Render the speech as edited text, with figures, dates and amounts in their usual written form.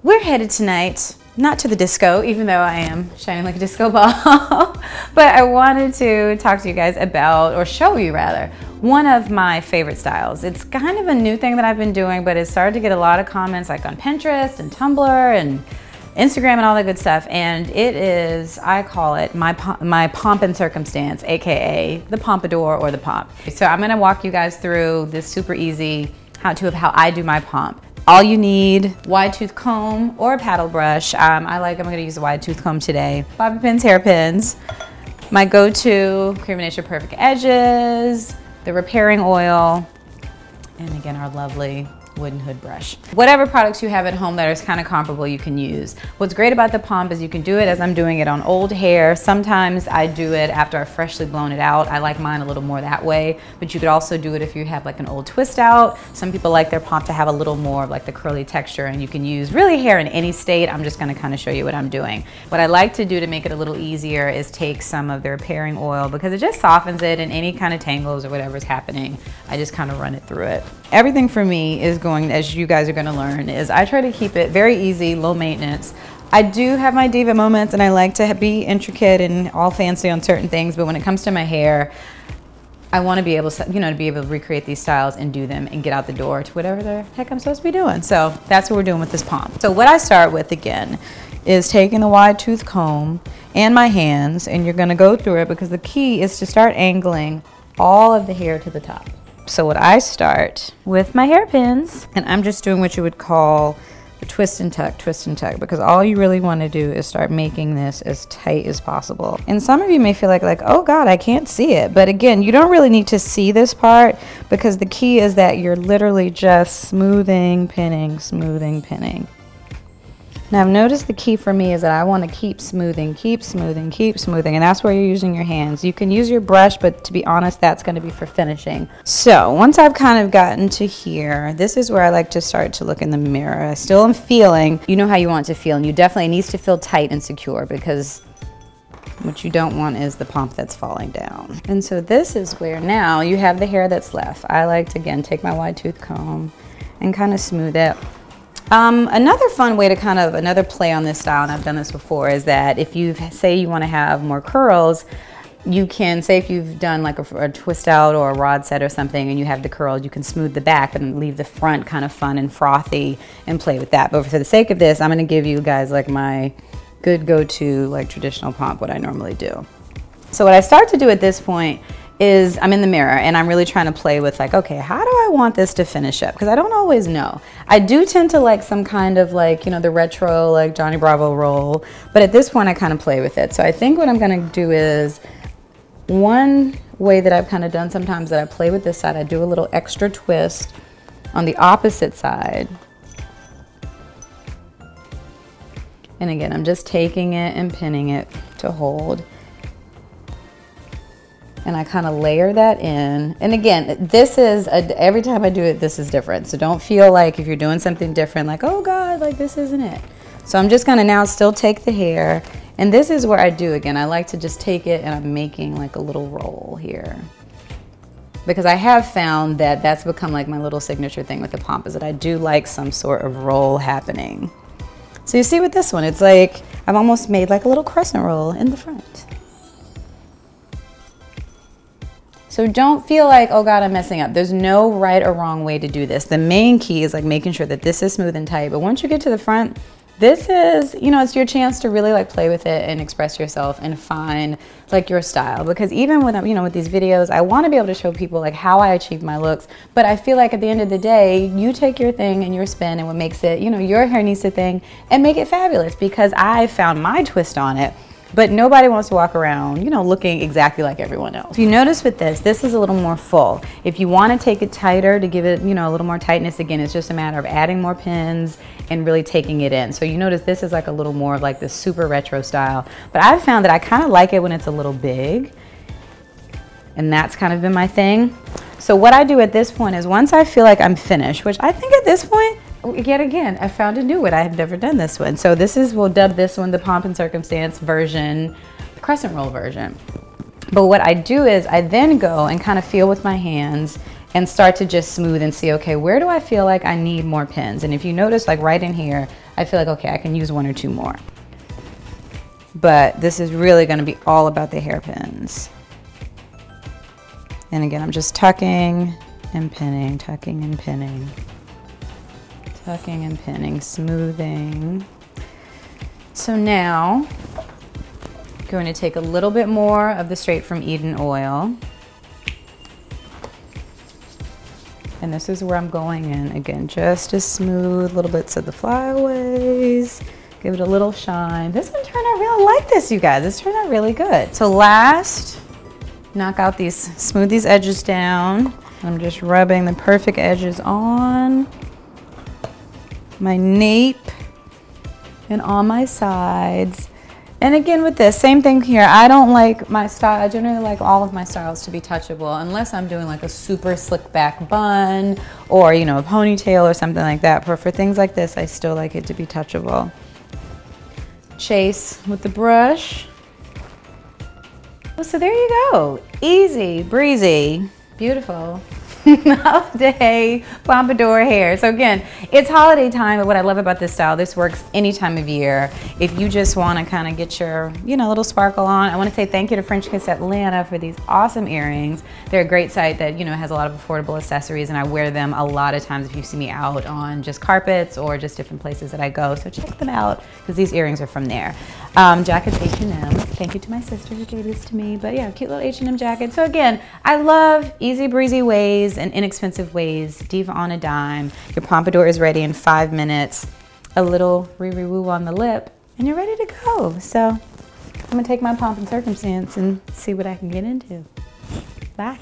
We're headed tonight, not to the disco, even though I am shining like a disco ball, but I wanted to talk to you guys about, or show you rather, one of my favorite styles. It's kind of a new thing that I've been doing, but it started to get a lot of comments like on Pinterest and Tumblr and Instagram and all that good stuff. And it is, I call it my Pomp Circumstance, AKA the Pompadour or the Pomp. So I'm gonna walk you guys through this super easy how-to of how I do my pomp. All you need, wide tooth comb or a paddle brush. I'm gonna use a wide tooth comb today. Bobby pins, hairpins. My go-to Cream of Nature Perfect Edges, the repairing oil, and again, our lovely wooden hood brush. Whatever products you have at home that are kind of comparable, you can use. What's great about the pomp is you can do it as I'm doing it on old hair. Sometimes I do it after I've freshly blown it out. I like mine a little more that way, but you could also do it if you have like an old twist out. Some people like their pomp to have a little more of like the curly texture, and you can use really hair in any state. I'm just gonna kind of show you what I'm doing. What I like to do to make it a little easier is take some of the repairing oil because it just softens it, and any kind of tangles or whatever's happening, I just kind of run it through it. Everything for me is going, as you guys are going to learn, is I try to keep it very easy, low maintenance. I do have my diva moments and I like to be intricate and all fancy on certain things, but when it comes to my hair, I want to be able to, to be able to recreate these styles and do them and get out the door to whatever the heck I'm supposed to be doing. So that's what we're doing with this pomp. So what I start with again is taking the wide tooth comb and my hands, and you're going to go through it because the key is to start angling all of the hair to the top. So what I start with my hairpins, and I'm just doing what you would call a twist and tuck, because all you really want to do is start making this as tight as possible. And some of you may feel like, oh God, I can't see it. But again, you don't really need to see this part because the key is that you're literally just smoothing, pinning, smoothing, pinning. Now I've noticed the key for me is that I want to keep smoothing, and that's where you're using your hands. You can use your brush, but to be honest, that's going to be for finishing. So once I've kind of gotten to here, this is where I like to start to look in the mirror. I still am feeling, you know how you want to feel, and you definitely needs to feel tight and secure because what you don't want is the pomp that's falling down. And so this is where now you have the hair that's left. I like to, again, take my wide tooth comb and kind of smooth it. Another fun way to another play on this style, and I've done this before, is that if you say you want to have more curls, you can say if you've done like a twist out or a rod set or something and you have the curls, you can smooth the back and leave the front kind of fun and frothy and play with that. But for the sake of this, I'm going to give you guys like my good go-to like traditional pomp, what I normally do. So what I start to do at this point is I'm in the mirror and I'm really trying to play with like, okay, how do I want this to finish up? Because I don't always know. I do tend to like some kind of like, the retro like Johnny Bravo roll, but at this point I kind of play with it. So I think what I'm gonna do is, one way that I've kind of done sometimes that I play with this side, I do a little extra twist on the opposite side. And again, I'm just taking it and pinning it to hold. And I kind of layer that in. And again, this is, every time I do it, this is different. So don't feel like if you're doing something different, like, oh God, like this isn't it. So I'm just gonna now still take the hair. And this is where I do, again, I like to just take it and I'm making like a little roll here. Because I have found that that's become like my little signature thing with the pomp, is that I do like some sort of roll happening. So you see with this one, it's like, I've almost made like a little crescent roll in the front. So don't feel like, oh God, I'm messing up. There's no right or wrong way to do this. The main key is like making sure that this is smooth and tight. But once you get to the front, this is, it's your chance to really like play with it and express yourself and find like your style. Because even when I'm, with these videos, I want to be able to show people like how I achieve my looks. But I feel like at the end of the day, you take your thing and your spin and what makes it, your hair needs to thing and make it fabulous, because I found my twist on it. But nobody wants to walk around, looking exactly like everyone else. If you notice with this is a little more full. If you want to take it tighter to give it, a little more tightness, again, it's just a matter of adding more pins and really taking it in. So you notice this is like a little more of like this super retro style. But I've found that I kind of like it when it's a little big. And that's kind of been my thing. So what I do at this point is once I feel like I'm finished, which I think at this point, yet again, I found a new one. I had never done this one. So this is, we'll dub this one the Pomp Circumstance version, the crescent roll version. But what I do is I then go and kind of feel with my hands and start to just smooth and see, okay, where do I feel like I need more pins? And if you notice, like right in here, I feel like, okay, I can use 1 or 2 more. But this is really gonna be all about the hairpins. And again, I'm just tucking and pinning, tucking and pinning, tucking and pinning, smoothing. So now, I'm going to take a little bit more of the Straight from Eden oil. And this is where I'm going in. Again, just to smooth little bits of the flyaways. Give it a little shine. This one turned out really like this, you guys. This turned out really good. So last, knock out these, smooth these edges down. I'm just rubbing the perfect edges on my nape and on my sides. And again with this, same thing here. I don't like my style, I generally like all of my styles to be touchable unless I'm doing like a super slick back bun or, you know, a ponytail or something like that. But for things like this, I still like it to be touchable. Chase with the brush. So there you go. Easy, breezy, beautiful. Holiday pompadour hair. So again, it's holiday time, but what I love about this style, this works any time of year. If you just want to kind of get your, you know, little sparkle on. I want to say thank you to French Kiss Atlanta for these awesome earrings. They're a great site that, you know, has a lot of affordable accessories, and I wear them a lot of times if you see me out on just carpets or just different places that I go. So check them out because these earrings are from there. Jacket's H&M. Thank you to my sister who gave this to me. But yeah, cute little H&M jacket. So again, I love easy breezy ways and inexpensive ways. Diva on a dime. Your pompadour is ready in 5 minutes. A little woo on the lip and you're ready to go. So I'm gonna take my Pomp Circumstance and see what I can get into. Bye.